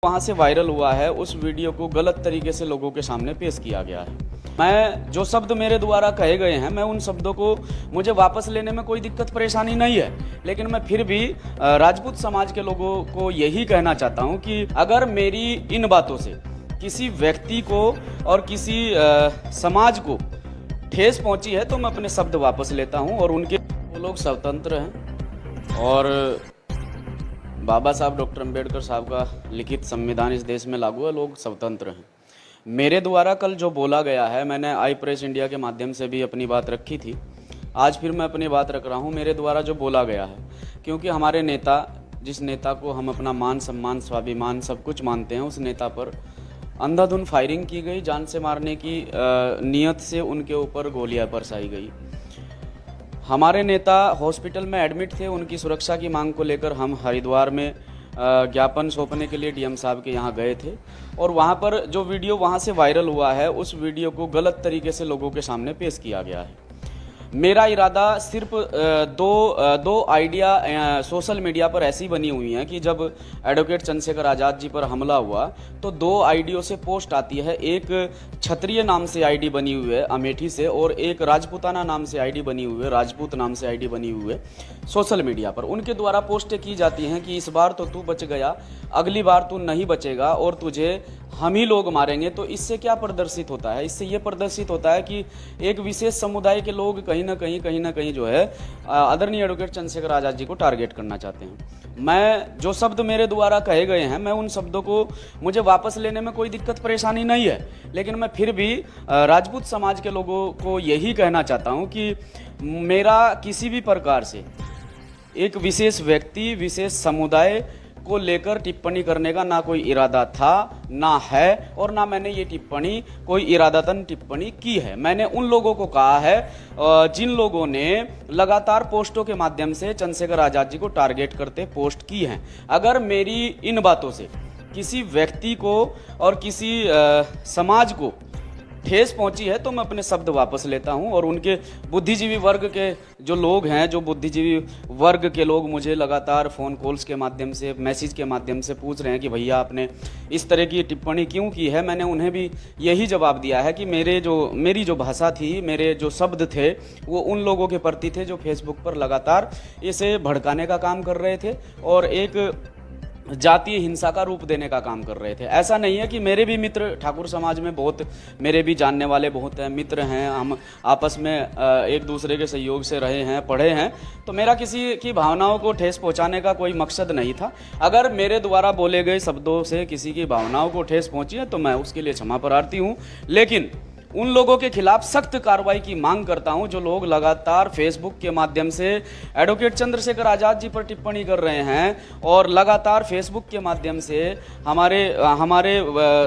वहाँ से वायरल हुआ है, उस वीडियो को गलत तरीके से लोगों के सामने पेश किया गया है। मैं जो शब्द मेरे द्वारा कहे गए हैं, मैं उन शब्दों को मुझे वापस लेने में कोई दिक्कत परेशानी नहीं है, लेकिन मैं फिर भी राजपूत समाज के लोगों को यही कहना चाहता हूँ कि अगर मेरी इन बातों से किसी व्यक्ति को और किसी समाज को ठेस पहुँची है तो मैं अपने शब्द वापस लेता हूँ। और उनके वो लोग स्वतंत्र हैं और बाबा साहब डॉक्टर अंबेडकर साहब का लिखित संविधान इस देश में लागू है, लोग स्वतंत्र हैं। मेरे द्वारा कल जो बोला गया है, मैंने आई प्रेस इंडिया के माध्यम से भी अपनी बात रखी थी, आज फिर मैं अपनी बात रख रहा हूँ। मेरे द्वारा जो बोला गया है, क्योंकि हमारे नेता, जिस नेता को हम अपना मान सम्मान स्वाभिमान सब कुछ मानते हैं, उस नेता पर अंधाधुंध फायरिंग की गई, जान से मारने की नीयत से उनके ऊपर गोलियां बरसाई गई। हमारे नेता हॉस्पिटल में एडमिट थे, उनकी सुरक्षा की मांग को लेकर हम हरिद्वार में ज्ञापन सौंपने के लिए डीएम साहब के यहाँ गए थे और वहाँ पर जो वीडियो वहाँ से वायरल हुआ है, उस वीडियो को गलत तरीके से लोगों के सामने पेश किया गया है। मेरा इरादा सिर्फ दो आइडिया सोशल मीडिया पर ऐसी बनी हुई हैं कि जब एडवोकेट चंद्रशेखर आज़ाद जी पर हमला हुआ तो दो आईडियों से पोस्ट आती है। एक क्षत्रिय नाम से आईडी बनी हुई है अमेठी से, और एक राजपूताना नाम से आईडी बनी हुई है, राजपूत नाम से आईडी बनी हुई है सोशल मीडिया पर। उनके द्वारा पोस्टें की जाती हैं कि इस बार तो तू बच गया, अगली बार तू नहीं बचेगा और तुझे हम ही लोग मारेंगे। तो इससे क्या प्रदर्शित होता है? इससे ये प्रदर्शित होता है कि एक विशेष समुदाय के लोग कहीं ना कहीं जो है आदरणीय एडवोकेट चंद्रशेखर आज़ाद जी को टारगेट करना चाहते हैं। मैं जो शब्द मेरे द्वारा कहे गए हैं, मैं उन शब्दों को मुझे वापस लेने में कोई दिक्कत परेशानी नहीं है, लेकिन मैं फिर भी राजपूत समाज के लोगों को यही कहना चाहता हूँ कि मेरा किसी भी प्रकार से एक विशेष व्यक्ति, विशेष समुदाय को लेकर टिप्पणी करने का ना कोई इरादा था, ना है, और ना मैंने ये टिप्पणी कोई इरादतन टिप्पणी की है। मैंने उन लोगों को कहा है जिन लोगों ने लगातार पोस्टों के माध्यम से चंद्रशेखर आज़ाद जी को टारगेट करते पोस्ट की हैं। अगर मेरी इन बातों से किसी व्यक्ति को और किसी समाज को ठेस पहुंची है तो मैं अपने शब्द वापस लेता हूं। और उनके बुद्धिजीवी वर्ग के जो लोग हैं, जो बुद्धिजीवी वर्ग के लोग मुझे लगातार फ़ोन कॉल्स के माध्यम से, मैसेज के माध्यम से पूछ रहे हैं कि भैया आपने इस तरह की टिप्पणी क्यों की है, मैंने उन्हें भी यही जवाब दिया है कि मेरी जो भाषा थी, मेरे जो शब्द थे, वो उन लोगों के प्रति थे जो फेसबुक पर लगातार इसे भड़काने का काम कर रहे थे और एक जातीय हिंसा का रूप देने का काम कर रहे थे। ऐसा नहीं है कि मेरे भी मित्र ठाकुर समाज में बहुत, मेरे भी जानने वाले बहुत हैं, मित्र हैं, हम आपस में एक दूसरे के सहयोग से रहे हैं, पढ़े हैं, तो मेरा किसी की भावनाओं को ठेस पहुंचाने का कोई मकसद नहीं था। अगर मेरे द्वारा बोले गए शब्दों से किसी की भावनाओं को ठेस पहुंची है तो मैं उसके लिए क्षमा प्रार्थी हूँ, लेकिन उन लोगों के खिलाफ सख्त कार्रवाई की मांग करता हूं जो लोग लगातार फेसबुक के माध्यम से एडवोकेट चंद्रशेखर आज़ाद जी पर टिप्पणी कर रहे हैं और लगातार फेसबुक के माध्यम से हमारे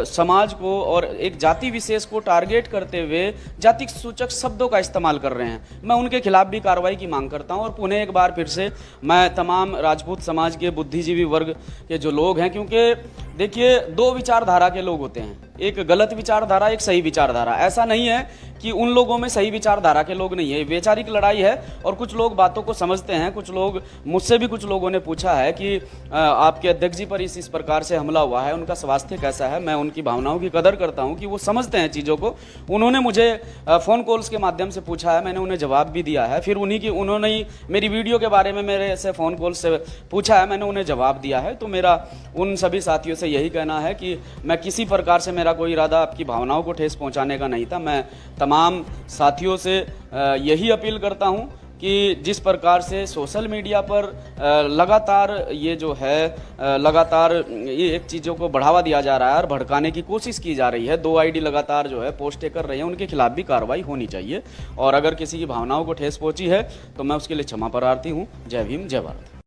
समाज को और एक जाति विशेष को टारगेट करते हुए जाति सूचक शब्दों का इस्तेमाल कर रहे हैं। मैं उनके खिलाफ भी कार्रवाई की मांग करता हूं। और पुनः एक बार फिर से मैं तमाम राजपूत समाज के बुद्धिजीवी वर्ग के जो लोग हैं, क्योंकि देखिए दो विचारधारा के लोग होते हैं, एक गलत विचारधारा, एक सही विचारधारा। ऐसा नहीं है कि उन लोगों में सही विचारधारा के लोग नहीं है, वैचारिक लड़ाई है और कुछ लोग बातों को समझते हैं। कुछ लोग, मुझसे भी कुछ लोगों ने पूछा है कि आपके अध्यक्ष जी पर इस प्रकार से हमला हुआ है, उनका स्वास्थ्य कैसा है। मैं उनकी भावनाओं की कदर करता हूं कि वो समझते हैं चीज़ों को। उन्होंने मुझे फ़ोन कॉल्स के माध्यम से पूछा है, मैंने उन्हें जवाब भी दिया है। फिर उन्होंने ही मेरी वीडियो के बारे में मेरे से फ़ोन कॉल से पूछा है, मैंने उन्हें जवाब दिया है। तो मेरा उन सभी साथियों से यही कहना है कि मैं किसी प्रकार से, मेरा कोई इरादा आपकी भावनाओं को ठेस पहुंचाने का नहीं था। मैं तमाम साथियों से यही अपील करता हूं कि जिस प्रकार से सोशल मीडिया पर लगातार ये जो है लगातार ये एक चीज़ों को बढ़ावा दिया जा रहा है और भड़काने की कोशिश की जा रही है, दो आईडी लगातार जो है पोस्टें कर रही हैं, उनके खिलाफ भी कार्रवाई होनी चाहिए। और अगर किसी की भावनाओं को ठेस पहुंची है तो मैं उसके लिए क्षमा प्रार्थी हूँ। जय भीम, जय भारत।